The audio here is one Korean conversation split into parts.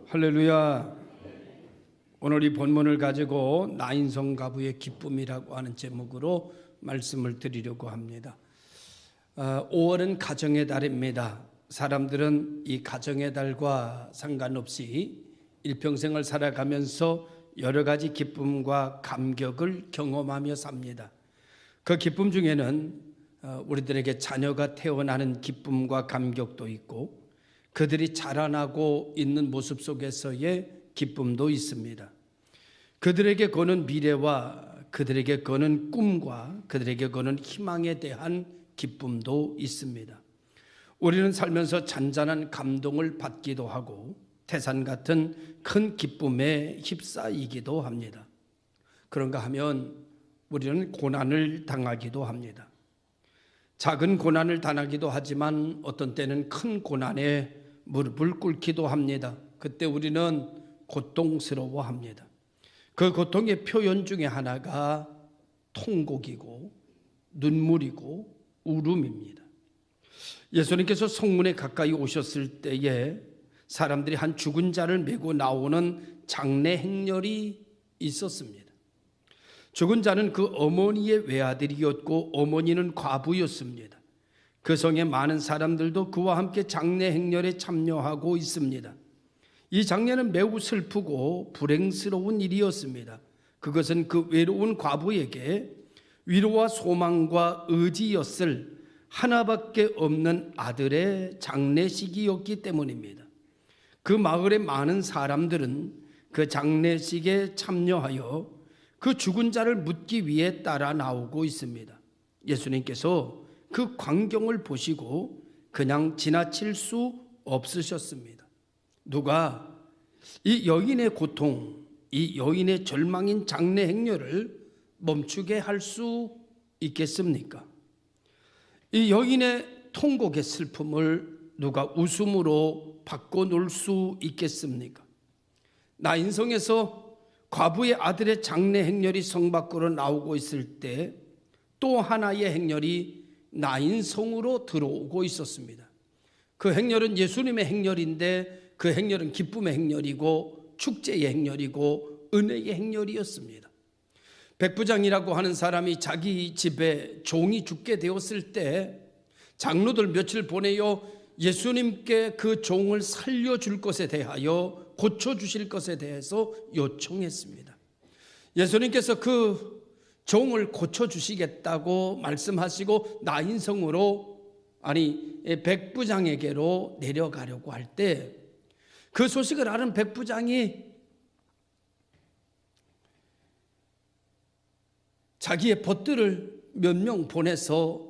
할렐루야. 오늘 이 본문을 가지고 나인성 가부의 기쁨이라고 하는 제목으로 말씀을 드리려고 합니다. 5월은 가정의 달입니다. 사람들은 이 가정의 달과 상관없이 일평생을 살아가면서 여러 가지 기쁨과 감격을 경험하며 삽니다. 그 기쁨 중에는 우리들에게 자녀가 태어나는 기쁨과 감격도 있고, 그들이 자라나고 있는 모습 속에서의 기쁨도 있습니다. 그들에게 거는 미래와 그들에게 거는 꿈과 그들에게 거는 희망에 대한 기쁨도 있습니다. 우리는 살면서 잔잔한 감동을 받기도 하고 태산 같은 큰 기쁨에 휩싸이기도 합니다. 그런가 하면 우리는 고난을 당하기도 합니다. 작은 고난을 당하기도 하지만 어떤 때는 큰 고난에 무릎을 꿇기도 합니다. 그때 우리는 고통스러워합니다. 그 고통의 표현 중에 하나가 통곡이고 눈물이고 울음입니다. 예수님께서 성문에 가까이 오셨을 때에 사람들이 한 죽은 자를 메고 나오는 장례 행렬이 있었습니다. 죽은 자는 그 어머니의 외아들이었고 어머니는 과부였습니다. 그 성에 많은 사람들도 그와 함께 장례 행렬에 참여하고 있습니다. 이 장례는 매우 슬프고 불행스러운 일이었습니다. 그것은 그 외로운 과부에게 위로와 소망과 의지였을 하나밖에 없는 아들의 장례식이었기 때문입니다. 그 마을의 많은 사람들은 그 장례식에 참여하여 그 죽은 자를 묻기 위해 따라 나오고 있습니다. 예수님께서 그 광경을 보시고 그냥 지나칠 수 없으셨습니다. 누가 이 여인의 고통, 이 여인의 절망인 장례 행렬을 멈추게 할 수 있겠습니까? 이 여인의 통곡의 슬픔을 누가 웃음으로 바꿔놓을 수 있겠습니까? 나인성에서 과부의 아들의 장례 행렬이 성 밖으로 나오고 있을 때 또 하나의 행렬이 나인성으로 들어오고 있었습니다. 그 행렬은 예수님의 행렬인데 그 행렬은 기쁨의 행렬이고 축제의 행렬이고 은혜의 행렬이었습니다. 백부장이라고 하는 사람이 자기 집에 종이 죽게 되었을 때 장로들 며칠 보내어 예수님께 그 종을 살려줄 것에 대하여 고쳐주실 것에 대해서 요청했습니다. 예수님께서 그 종을 고쳐주시겠다고 말씀하시고 나인성으로 백부장에게로 내려가려고 할 때 그 소식을 아는 백부장이 자기의 벗들을 몇 명 보내서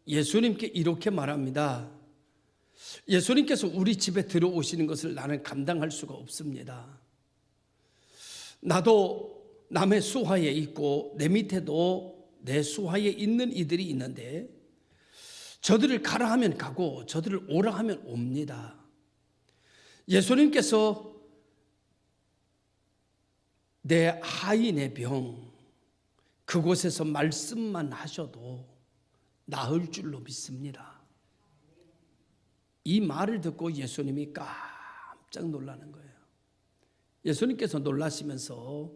예수님께 이렇게 말합니다. 예수님께서 우리 집에 들어오시는 것을 나는 감당할 수가 없습니다. 나도 남의 수하에 있고 내 밑에도 내 수하에 있는 이들이 있는데 저들을 가라 하면 가고 저들을 오라 하면 옵니다. 예수님께서 내 하인의 병 그곳에서 말씀만 하셔도 나을 줄로 믿습니다. 이 말을 듣고 예수님이 깜짝 놀라는 거예요. 예수님께서 놀라시면서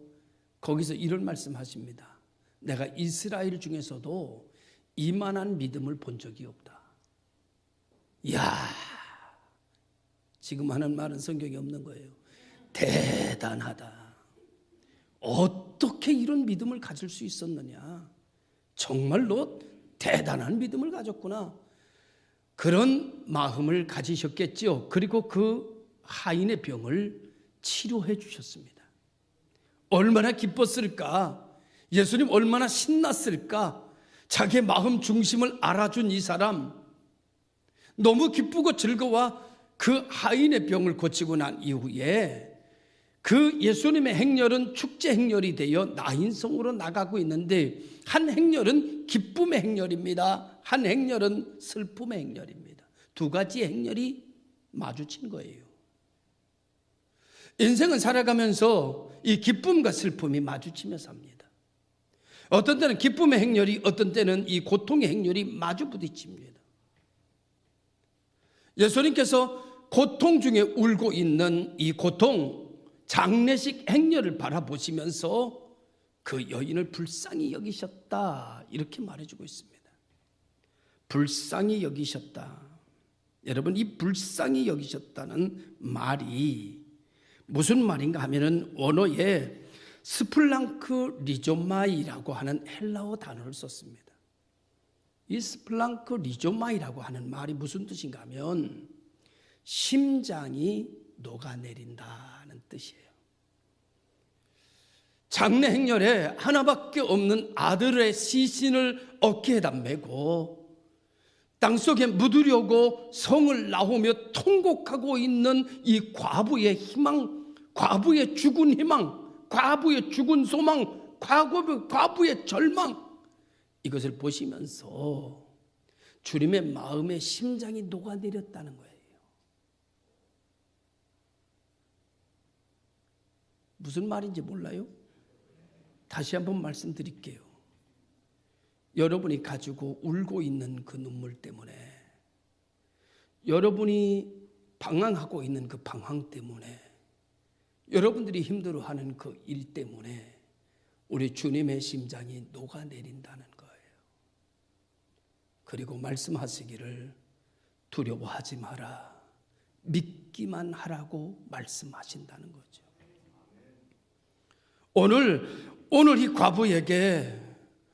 거기서 이런 말씀하십니다. 내가 이스라엘 중에서도 이만한 믿음을 본 적이 없다. 이야, 지금 하는 말은 성경에 없는 거예요. 대단하다. 어떻게 이런 믿음을 가질 수 있었느냐. 정말로 대단한 믿음을 가졌구나. 그런 마음을 가지셨겠지요. 그리고 그 하인의 병을 치료해 주셨습니다. 얼마나 기뻤을까? 예수님 얼마나 신났을까? 자기의 마음 중심을 알아준 이 사람 너무 기쁘고 즐거워 그 하인의 병을 고치고 난 이후에 그 예수님의 행렬은 축제 행렬이 되어 나인성으로 나가고 있는데 한 행렬은 기쁨의 행렬입니다. 한 행렬은 슬픔의 행렬입니다. 두 가지의 행렬이 마주친 거예요. 인생은 살아가면서 이 기쁨과 슬픔이 마주치며 삽니다. 어떤 때는 기쁨의 행렬이 어떤 때는 이 고통의 행렬이 마주 부딪힙니다. 예수님께서 고통 중에 울고 있는 이 고통, 장례식 행렬을 바라보시면서 그 여인을 불쌍히 여기셨다, 이렇게 말해주고 있습니다. 불쌍히 여기셨다. 여러분, 이 불쌍히 여기셨다는 말이 무슨 말인가 하면은 원어에 스플랑크 리조마이라고 하는 헬라어 단어를 썼습니다. 이 스플랑크 리조마이라고 하는 말이 무슨 뜻인가 하면 심장이 녹아내린다는 뜻이에요. 장례 행렬에 하나밖에 없는 아들의 시신을 어깨에다 메고 땅속에 묻으려고 성을 나오며 통곡하고 있는 이 과부의 희망, 과부의 죽은 희망, 과부의 죽은 소망, 과부의 절망, 이것을 보시면서 주님의 마음에 심장이 녹아내렸다는 거예요. 무슨 말인지 몰라요? 다시 한번 말씀드릴게요. 여러분이 가지고 울고 있는 그 눈물 때문에, 여러분이 방황하고 있는 그 방황 때문에, 여러분들이 힘들어하는 그 일 때문에 우리 주님의 심장이 녹아내린다는 거예요. 그리고 말씀하시기를 두려워하지 마라, 믿기만 하라고 말씀하신다는 거죠. 오늘 이 과부에게,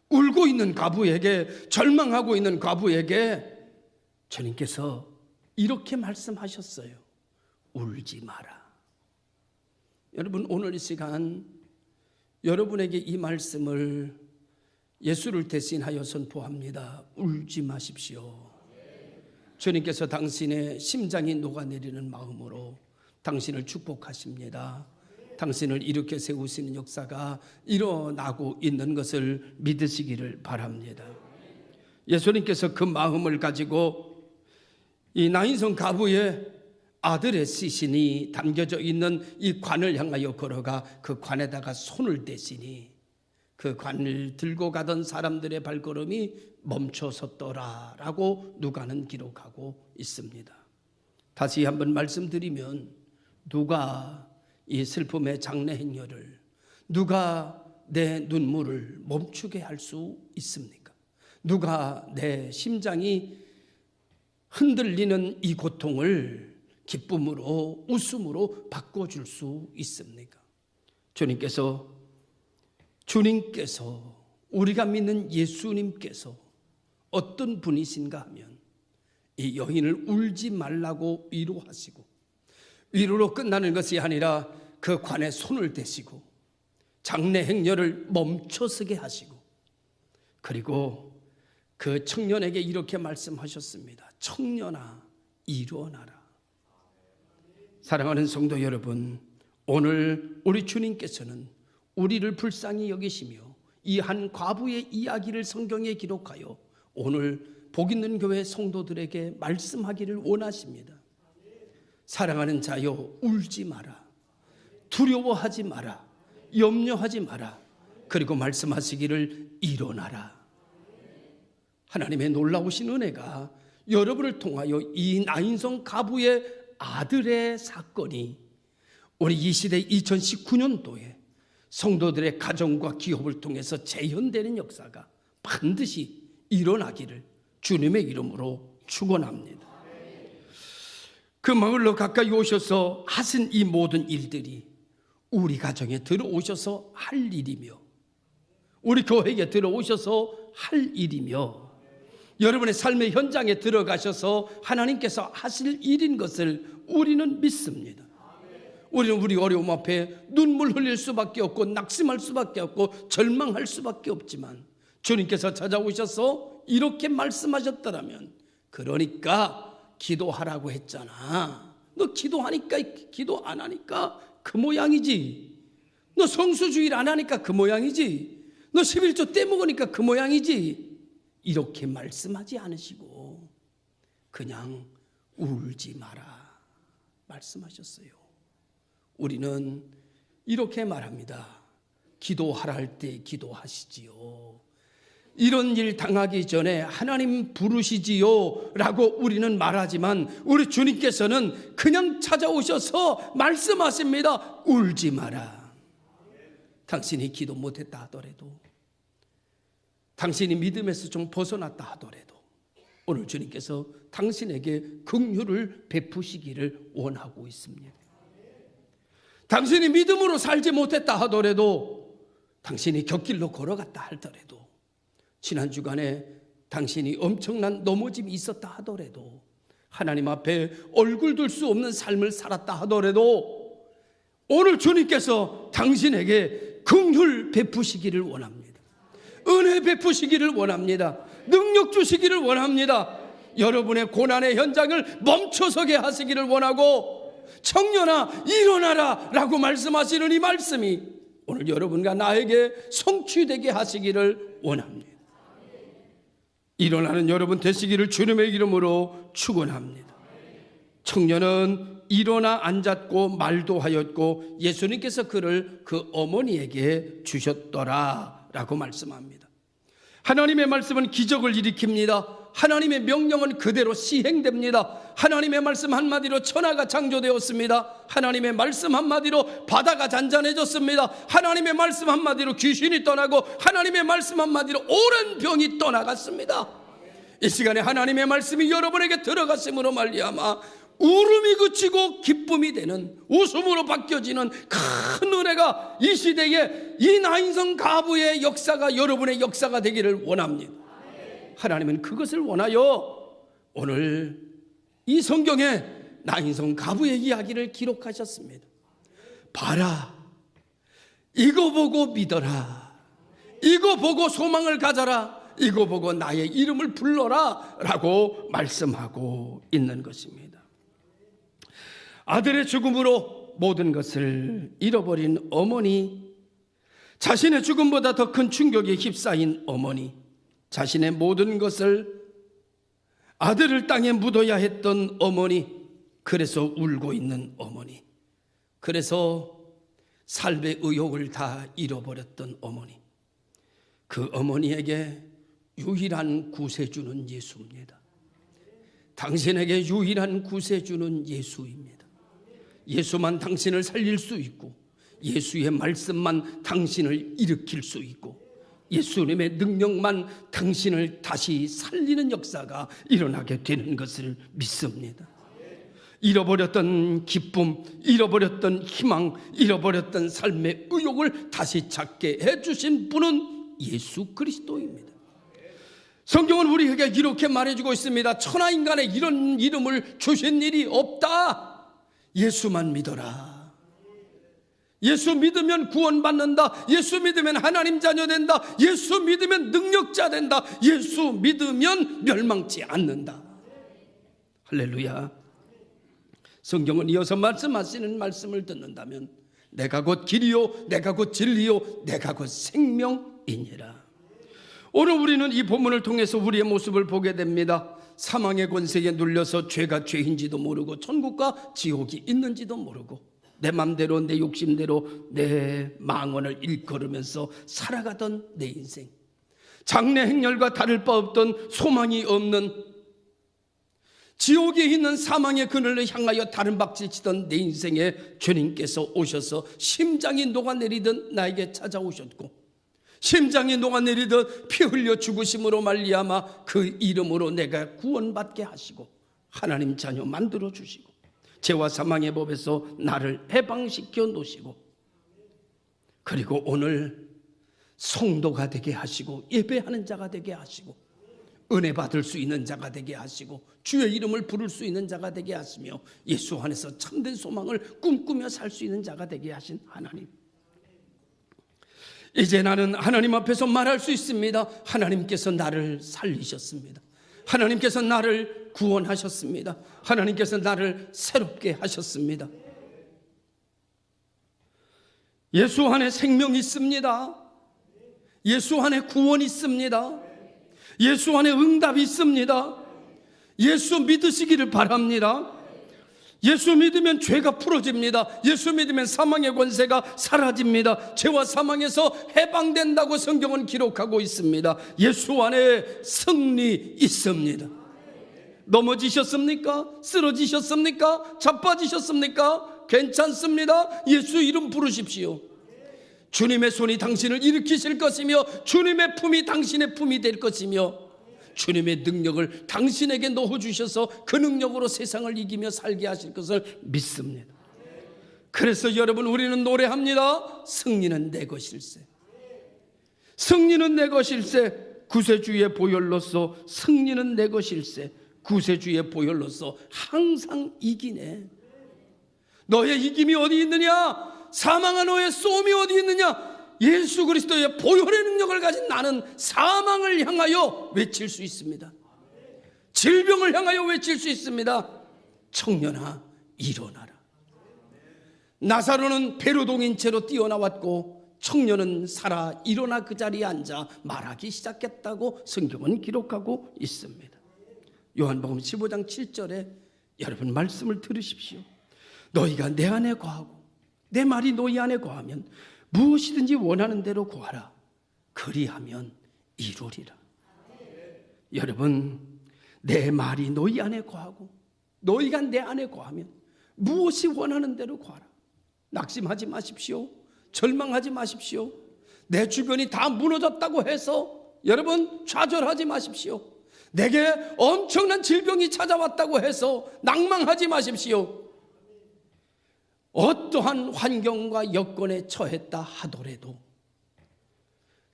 울고 있는 과부에게, 절망하고 있는 과부에게 주님께서 이렇게 말씀하셨어요. 울지 마라. 여러분, 오늘 이 시간 여러분에게 이 말씀을 예수를 대신하여 선포합니다. 울지 마십시오. 주님께서 당신의 심장이 녹아내리는 마음으로 당신을 축복하십니다. 당신을 일으켜 세우시는 역사가 일어나고 있는 것을 믿으시기를 바랍니다. 예수님께서 그 마음을 가지고 이 나인성 과부의 아들의 시신이 담겨져 있는 이 관을 향하여 걸어가 그 관에다가 손을 대시니 그 관을 들고 가던 사람들의 발걸음이 멈춰섰더라라고 누가는 기록하고 있습니다. 다시 한번 말씀드리면, 누가 이 슬픔의 장례 행렬을, 누가 내 눈물을 멈추게 할 수 있습니까? 누가 내 심장이 흔들리는 이 고통을 기쁨으로, 웃음으로 바꿔줄 수 있습니까? 주님께서 우리가 믿는 예수님께서 어떤 분이신가 하면 이 여인을 울지 말라고 위로하시고, 위로로 끝나는 것이 아니라 그 관에 손을 대시고 장례 행렬을 멈춰서게 하시고, 그리고 그 청년에게 이렇게 말씀하셨습니다. 청년아, 일어나라. 사랑하는 성도 여러분, 오늘 우리 주님께서는 우리를 불쌍히 여기시며 이 한 과부의 이야기를 성경에 기록하여 오늘 복 있는 교회 성도들에게 말씀하기를 원하십니다. 사랑하는 자여, 울지 마라, 두려워하지 마라, 염려하지 마라. 그리고 말씀하시기를 일어나라. 하나님의 놀라우신 은혜가 여러분을 통하여 이 나인성 과부의 아들의 사건이 우리 이 시대 2019년도에 성도들의 가정과 기업을 통해서 재현되는 역사가 반드시 일어나기를 주님의 이름으로 축원합니다. 그 마을로 가까이 오셔서 하신 이 모든 일들이 우리 가정에 들어오셔서 할 일이며, 우리 교회에 들어오셔서 할 일이며, 여러분의 삶의 현장에 들어가셔서 하나님께서 하실 일인 것을 우리는 믿습니다. 우리는 우리 어려움 앞에 눈물 흘릴 수밖에 없고 낙심할 수밖에 없고 절망할 수밖에 없지만, 주님께서 찾아오셔서 이렇게 말씀하셨더라면, 그러니까 기도하라고 했잖아. 너 기도하니까, 기도 안 하니까 그 모양이지. 너 성수주일 안 하니까 그 모양이지. 너 11조 떼먹으니까 그 모양이지. 이렇게 말씀하지 않으시고 그냥 울지 마라 말씀하셨어요. 우리는 이렇게 말합니다. 기도하라 할 때 기도하시지요. 이런 일 당하기 전에 하나님 부르시지요 라고 우리는 말하지만 우리 주님께서는 그냥 찾아오셔서 말씀하십니다. 울지 마라. 당신이 기도 못했다 하더라도, 당신이 믿음에서 좀 벗어났다 하더라도 오늘 주님께서 당신에게 긍휼을 베푸시기를 원하고 있습니다. 당신이 믿음으로 살지 못했다 하더라도, 당신이 곁길로 걸어갔다 하더라도, 지난 주간에 당신이 엄청난 넘어짐이 있었다 하더라도, 하나님 앞에 얼굴 들 수 없는 삶을 살았다 하더라도 오늘 주님께서 당신에게 긍휼 베푸시기를 원합니다. 은혜 베푸시기를 원합니다. 능력 주시기를 원합니다. 여러분의 고난의 현장을 멈춰서게 하시기를 원하고, 청년아 일어나라 라고 말씀하시는 이 말씀이 오늘 여러분과 나에게 성취되게 하시기를 원합니다. 일어나는 여러분 되시기를 주님의 이름으로 축원합니다. 청년은 일어나 앉았고 말도 하였고 예수님께서 그를 그 어머니에게 주셨더라 라고 말씀합니다. 하나님의 말씀은 기적을 일으킵니다. 하나님의 명령은 그대로 시행됩니다. 하나님의 말씀 한마디로 천하가 창조되었습니다. 하나님의 말씀 한마디로 바다가 잔잔해졌습니다. 하나님의 말씀 한마디로 귀신이 떠나고 하나님의 말씀 한마디로 오랜 병이 떠나갔습니다. 이 시간에 하나님의 말씀이 여러분에게 들어갔음으로 말미암아 울음이 그치고 기쁨이 되는, 웃음으로 바뀌어지는 큰 은혜가 이 시대에 이 나인성 가부의 역사가 여러분의 역사가 되기를 원합니다. 하나님은 그것을 원하여 오늘 이 성경에 나인성 가부의 이야기를 기록하셨습니다. 봐라, 이거 보고 믿어라, 이거 보고 소망을 가져라, 이거 보고 나의 이름을 불러라 라고 말씀하고 있는 것입니다. 아들의 죽음으로 모든 것을 잃어버린 어머니, 자신의 죽음보다 더 큰 충격에 휩싸인 어머니, 자신의 모든 것을 아들을 땅에 묻어야 했던 어머니, 그래서 울고 있는 어머니, 그래서 삶의 의욕을 다 잃어버렸던 어머니, 그 어머니에게 유일한 구세주는 예수입니다. 당신에게 유일한 구세주는 예수입니다. 예수만 당신을 살릴 수 있고, 예수의 말씀만 당신을 일으킬 수 있고, 예수님의 능력만 당신을 다시 살리는 역사가 일어나게 되는 것을 믿습니다. 잃어버렸던 기쁨, 잃어버렸던 희망, 잃어버렸던 삶의 의욕을 다시 찾게 해주신 분은 예수 그리스도입니다. 성경은 우리에게 이렇게 말해주고 있습니다. 천하인간에 이런 이름을 주신 일이 없다. 예수만 믿어라. 예수 믿으면 구원받는다. 예수 믿으면 하나님 자녀 된다. 예수 믿으면 능력자 된다. 예수 믿으면 멸망치 않는다. 할렐루야. 성경은 이어서 말씀하시는 말씀을 듣는다면 내가 곧 길이요 내가 곧 진리요 내가 곧 생명이니라. 오늘 우리는 이 본문을 통해서 우리의 모습을 보게 됩니다. 사망의 권세에 눌려서 죄가 죄인지도 모르고 천국과 지옥이 있는지도 모르고 내 맘대로 내 욕심대로 내 망언을 일컬으면서 살아가던 내 인생, 장래 행렬과 다를 바 없던 소망이 없는 지옥에 있는 사망의 그늘을 향하여 다른 박질치던 내 인생에 주님께서 오셔서 심장이 녹아내리던 나에게 찾아오셨고, 심장이 녹아내리듯 피 흘려 죽으심으로 말미암아 그 이름으로 내가 구원받게 하시고 하나님 자녀 만들어 주시고 죄와 사망의 법에서 나를 해방시켜 놓으시고, 그리고 오늘 성도가 되게 하시고 예배하는 자가 되게 하시고 은혜 받을 수 있는 자가 되게 하시고 주의 이름을 부를 수 있는 자가 되게 하시며 예수 안에서 참된 소망을 꿈꾸며 살 수 있는 자가 되게 하신 하나님, 이제 나는 하나님 앞에서 말할 수 있습니다. 하나님께서 나를 살리셨습니다. 하나님께서 나를 구원하셨습니다. 하나님께서 나를 새롭게 하셨습니다. 예수 안에 생명이 있습니다. 예수 안에 구원이 있습니다. 예수 안에 응답이 있습니다. 예수 믿으시기를 바랍니다. 예수 믿으면 죄가 풀어집니다. 예수 믿으면 사망의 권세가 사라집니다. 죄와 사망에서 해방된다고 성경은 기록하고 있습니다. 예수 안에 승리 있습니다. 넘어지셨습니까? 쓰러지셨습니까? 자빠지셨습니까? 괜찮습니다. 예수 이름 부르십시오. 주님의 손이 당신을 일으키실 것이며 주님의 품이 당신의 품이 될 것이며 주님의 능력을 당신에게 넣어주셔서 그 능력으로 세상을 이기며 살게 하실 것을 믿습니다. 그래서 여러분, 우리는 노래합니다. 승리는 내 것일세. 승리는 내 것일세. 구세주의 보혈로서 승리는 내 것일세. 구세주의 보혈로서 항상 이기네. 너의 이김이 어디 있느냐? 사망한 너의 쏘움이 어디 있느냐? 예수 그리스도의 보혈의 능력을 가진 나는 사망을 향하여 외칠 수 있습니다. 질병을 향하여 외칠 수 있습니다. 청년아 일어나라. 나사로는 배로동인 채로 뛰어나왔고 청년은 살아 일어나 그 자리에 앉아 말하기 시작했다고 성경은 기록하고 있습니다. 요한복음 15장 7절에 여러분 말씀을 들으십시오. 너희가 내 안에 거하고 내 말이 너희 안에 거하면 무엇이든지 원하는 대로 구하라. 그리하면 이루리라. 여러분, 내 말이 너희 안에 거하고 너희가 내 안에 거하면 무엇이 원하는 대로 구하라. 낙심하지 마십시오. 절망하지 마십시오. 내 주변이 다 무너졌다고 해서 여러분 좌절하지 마십시오. 내게 엄청난 질병이 찾아왔다고 해서 낭망하지 마십시오. 어떠한 환경과 여건에 처했다 하더라도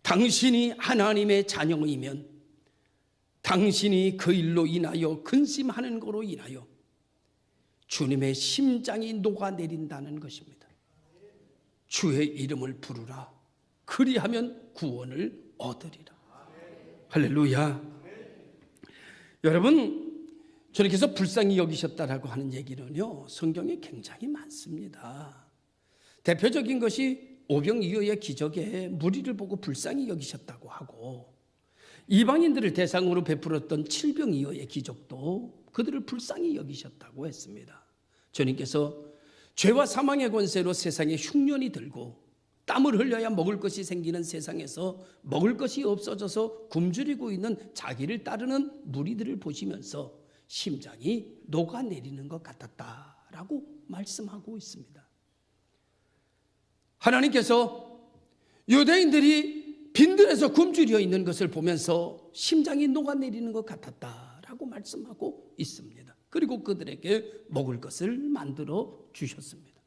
당신이 하나님의 자녀이면 당신이 그 일로 인하여 근심하는 거로 인하여 주님의 심장이 녹아내린다는 것입니다. 주의 이름을 부르라. 그리하면 구원을 얻으리라. 할렐루야. 여러분, 주님께서 불쌍히 여기셨다라고 하는 얘기는요, 성경에 굉장히 많습니다. 대표적인 것이 오병이어의 기적에 무리를 보고 불쌍히 여기셨다고 하고, 이방인들을 대상으로 베풀었던 칠병이어의 기적도 그들을 불쌍히 여기셨다고 했습니다. 주님께서 죄와 사망의 권세로 세상에 흉년이 들고 땀을 흘려야 먹을 것이 생기는 세상에서 먹을 것이 없어져서 굶주리고 있는 자기를 따르는 무리들을 보시면서 심장이 녹아내리는 것 같았다라고 말씀하고 있습니다. 하나님께서 유대인들이 빈들에서 굶주려 있는 것을 보면서 심장이 녹아내리는 것 같았다라고 말씀하고 있습니다. 그리고 그들에게 먹을 것을 만들어 주셨습니다.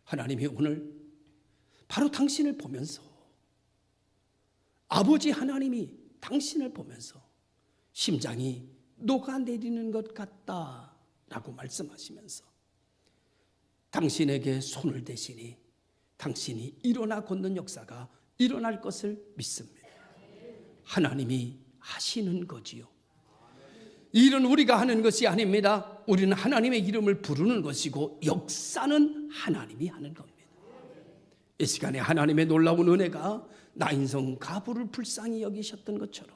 하나님이 오늘 바로 당신을 보면서, 아버지 하나님이 당신을 보면서 심장이 녹아내리는 것 같다라고 말씀하시면서 당신에게 손을 대시니 당신이 일어나 걷는 역사가 일어날 것을 믿습니다. 하나님이 하시는 거지요. 이 일은 우리가 하는 것이 아닙니다. 우리는 하나님의 이름을 부르는 것이고 역사는 하나님이 하는 겁니다. 이 시간에 하나님의 놀라운 은혜가 나인성 가부를 불쌍히 여기셨던 것처럼,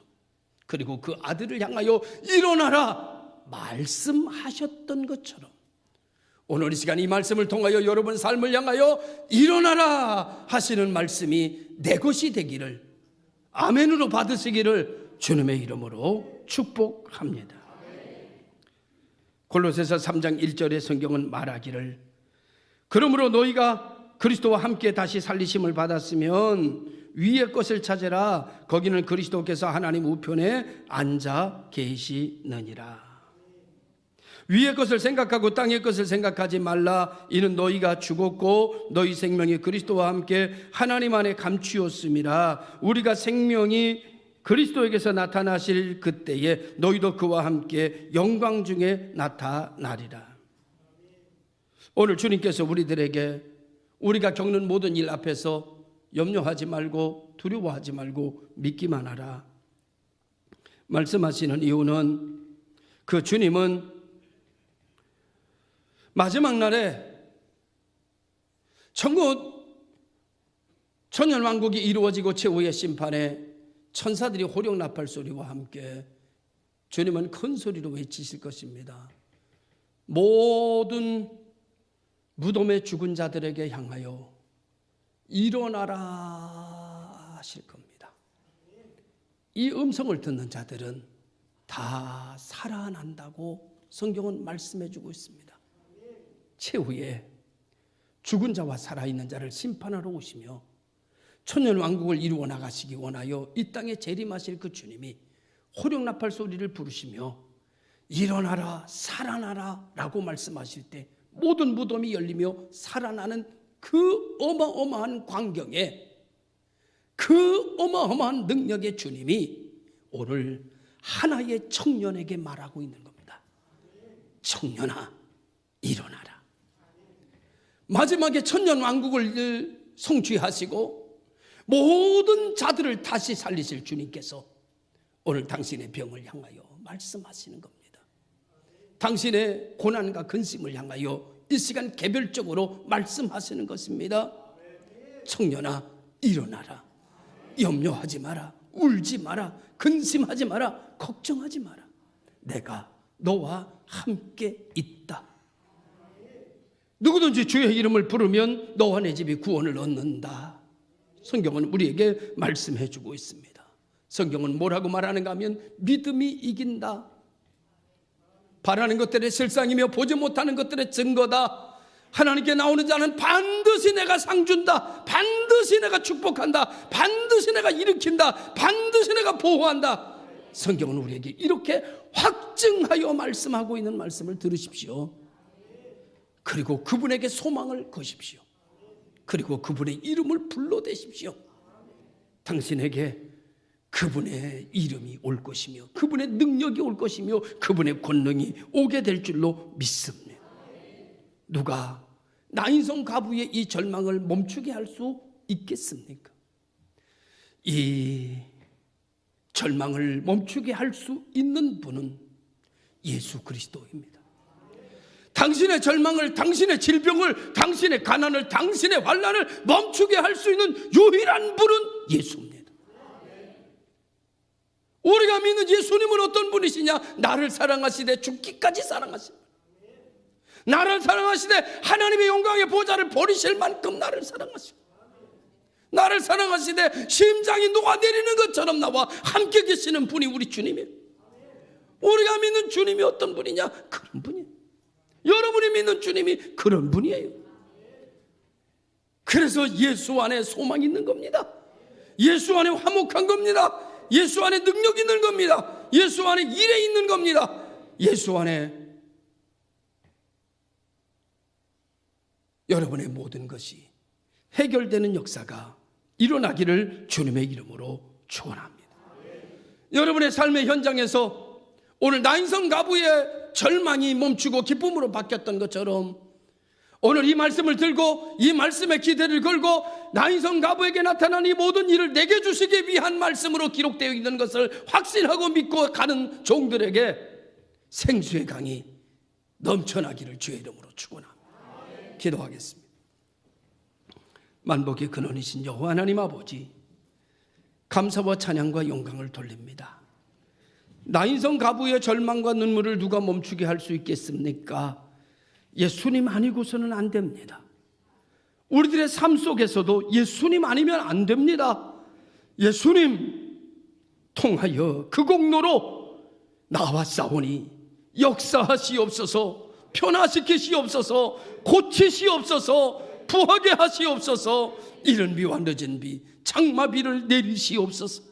그리고 그 아들을 향하여 일어나라 말씀하셨던 것처럼, 오늘 이 시간 이 말씀을 통하여 여러분 삶을 향하여 일어나라 하시는 말씀이 내 것이 되기를 아멘으로 받으시기를 주님의 이름으로 축복합니다. 골로새서 3장 1절의 성경은 말하기를, 그러므로 너희가 그리스도와 함께 다시 살리심을 받았으면 위의 것을 찾으라. 거기는 그리스도께서 하나님 우편에 앉아 계시느니라. 위의 것을 생각하고 땅의 것을 생각하지 말라. 이는 너희가 죽었고 너희 생명이 그리스도와 함께 하나님 안에 감추었음이라. 우리가 생명이 그리스도에게서 나타나실 그때에 너희도 그와 함께 영광 중에 나타나리라. 오늘 주님께서 우리들에게 우리가 겪는 모든 일 앞에서 염려하지 말고 두려워하지 말고 믿기만 하라 말씀하시는 이유는, 그 주님은 마지막 날에 천년왕국이 이루어지고 최후의 심판에 천사들이 호령나팔 소리와 함께 주님은 큰 소리로 외치실 것입니다. 모든 무덤에 죽은 자들에게 향하여 일어나라 하실 겁니다. 이 음성을 듣는 자들은 다 살아난다고 성경은 말씀해 주고 있습니다. 최후에 죽은 자와 살아있는 자를 심판하러 오시며 천년왕국을 이루어 나가시기 원하여 이 땅에 재림하실 그 주님이 호령나팔 소리를 부르시며 일어나라 살아나라 라고 말씀하실 때 모든 무덤이 열리며 살아나는 그 어마어마한 광경에 그 어마어마한 능력의 주님이 오늘 하나의 청년에게 말하고 있는 겁니다. 청년아 일어나라. 마지막에 천년왕국을 성취하시고 모든 자들을 다시 살리실 주님께서 오늘 당신의 병을 향하여 말씀하시는 겁니다. 당신의 고난과 근심을 향하여 이 시간 개별적으로 말씀하시는 것입니다. 청년아 일어나라. 염려하지 마라. 울지 마라. 근심하지 마라. 걱정하지 마라. 내가 너와 함께 있다. 누구든지 주의 이름을 부르면 너와 내 집이 구원을 얻는다. 성경은 우리에게 말씀해 주고 있습니다. 성경은 뭐라고 말하는가 하면 믿음이 이긴다. 바라는 것들의 실상이며 보지 못하는 것들의 증거다. 하나님께 나오는 자는 반드시 내가 상 준다. 반드시 내가 축복한다. 반드시 내가 일으킨다. 반드시 내가 보호한다. 성경은 우리에게 이렇게 확증하여 말씀하고 있는 말씀을 들으십시오. 그리고 그분에게 소망을 거십시오. 그리고 그분의 이름을 불러대십시오. 당신에게 그분의 이름이 올 것이며 그분의 능력이 올 것이며 그분의 권능이 오게 될 줄로 믿습니다. 누가 나인성 가부의 이 절망을 멈추게 할 수 있겠습니까? 이 절망을 멈추게 할 수 있는 분은 예수 그리스도입니다. 당신의 절망을, 당신의 질병을, 당신의 가난을, 당신의 환난을 멈추게 할 수 있는 유일한 분은 예수입니다. 우리가 믿는 예수님은 어떤 분이시냐? 나를 사랑하시되 죽기까지 사랑하십니다. 나를 사랑하시되 하나님의 영광의 보좌를 버리실 만큼 나를 사랑하십니다. 나를 사랑하시되 심장이 녹아내리는 것처럼 나와 함께 계시는 분이 우리 주님이에요. 우리가 믿는 주님이 어떤 분이냐? 그런 분이에요. 여러분이 믿는 주님이 그런 분이에요. 그래서 예수 안에 소망이 있는 겁니다. 예수 안에 화목한 겁니다. 예수 안에 능력이 있는 겁니다. 예수 안에 일에 있는 겁니다. 예수 안에 여러분의 모든 것이 해결되는 역사가 일어나기를 주님의 이름으로 축원합니다. 여러분의 삶의 현장에서 오늘 나인성 가부의 절망이 멈추고 기쁨으로 바뀌었던 것처럼 오늘 이 말씀을 들고 이 말씀에 기대를 걸고 나인성 가부에게 나타난 이 모든 일을 내게 주시기 위한 말씀으로 기록되어 있는 것을 확신하고 믿고 가는 종들에게 생수의 강이 넘쳐나기를 주의 이름으로 축원합니다. 기도하겠습니다. 만복의 근원이신 여호와 하나님 아버지, 감사와 찬양과 영광을 돌립니다. 나인성 가부의 절망과 눈물을 누가 멈추게 할 수 있겠습니까? 예수님 아니고서는 안 됩니다. 우리들의 삶 속에서도 예수님 아니면 안 됩니다. 예수님 통하여 그 공로로 나와 싸우니 역사하시옵소서, 변화시키시옵소서, 고치시옵소서, 부하게 하시옵소서, 이른 비와 늦은 비, 장마비를 내리시옵소서.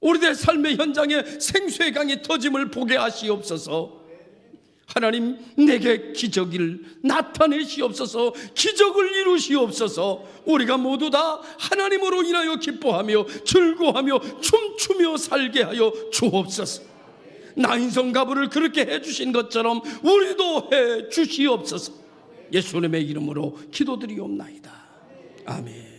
우리들의 삶의 현장에 생수의 강이 터짐을 보게 하시옵소서. 하나님, 내게 기적을 나타내시옵소서. 기적을 이루시옵소서. 우리가 모두 다 하나님으로 인하여 기뻐하며 즐거워하며 춤추며 살게 하여 주옵소서. 나인성 가부를 그렇게 해주신 것처럼 우리도 해주시옵소서. 예수님의 이름으로 기도드리옵나이다. 아멘.